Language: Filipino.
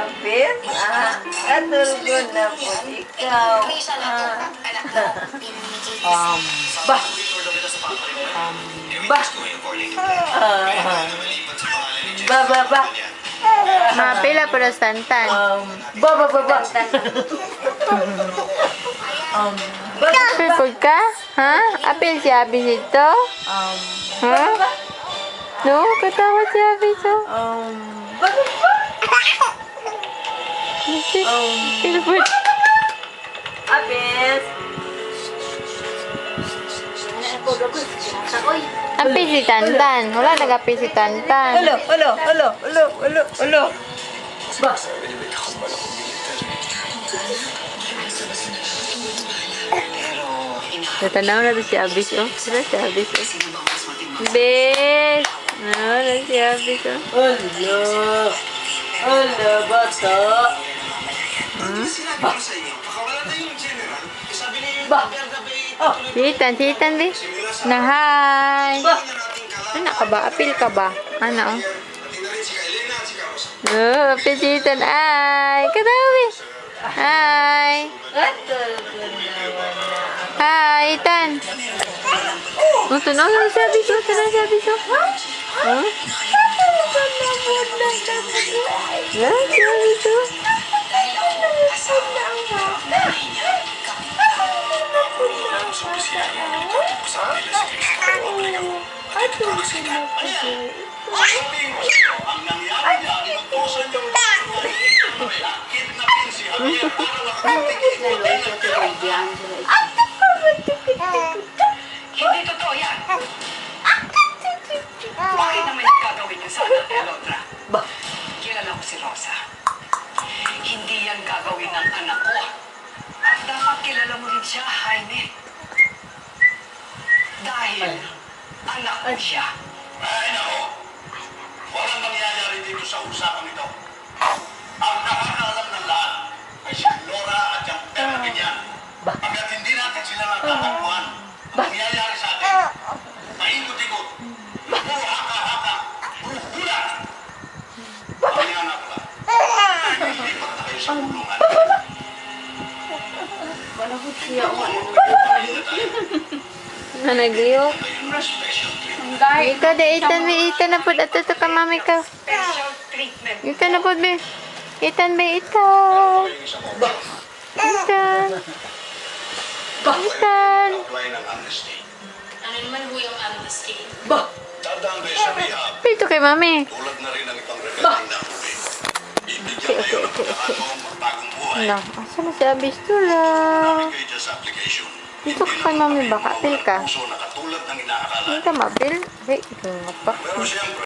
Abis, katulgo na po ikaw. Bah! Bah! Ba. Mapila pero santan. Ba. Apil po ka? Ha? Apil si Abi nito? Ha? No? Katawa si Abi ito? Apil po. Abis. Apil si Tantan. Wala nag-apil si Tantan. Ulo. Ba. Natanaw na to si Abis, oh. Wala si Abis, oh. Bes! Wala si Abis, oh. Ulo, bato. Ba. Oh. Sitan, be. Na, hi! Ano ka ba? Apil ka ba? Ano, oh? Oh, apil sitan. Ay! Katawa, be. Hi! Katulgo naman na. Hi, Ethan! Oh, tunaw lang si Abis, oh. Tunaw si Abis, oh. Huh? Wala si Abis, oh. Hindi totoo yan. Bakit naman gagawin niya sana kay Alondra? Ba. Kilala ko si Rosa. Hindi yan gagawin ng anak ko. At dapat kilala mo rin siya, Jaime. Dahil anak ko siya. Ay, nako. Walang mangyayari dito sa usapang ito. Ang nakakaalam ng lahat ay si Laura at yung Perkin yan. Hanggat hindi natin sila nagkakapuan, ang mangyayari sa atin, paikot-ikot, puro haka-haka, puro gulat. Mamaya na pala. Hindi pa tayo sa kulungan. Nanagiyok. Ito, de, Ethan, be. Ethan na po. Ato ka, mami ka. Special treatment. Ethan na po, be. Ethan, be. Ethan. Ethan. Ethan. Apply ng amnesty. Ano naman ho yung amnesty? Ba. Dadaan kayo sa rehab. Dito kay mami. Tulad na rin ang ibang rebelde na huli. Bibigyan kayo ng pagkakataong magbagong buhay. Ano? Asa na si Abis tulong? Ibigay dyan sa application. Dito ka kay mami. Baka apil ka. Puso na katulad ng inaakala. Hindi ka mapil. Be, ikaw nga pa. Pero siyempre,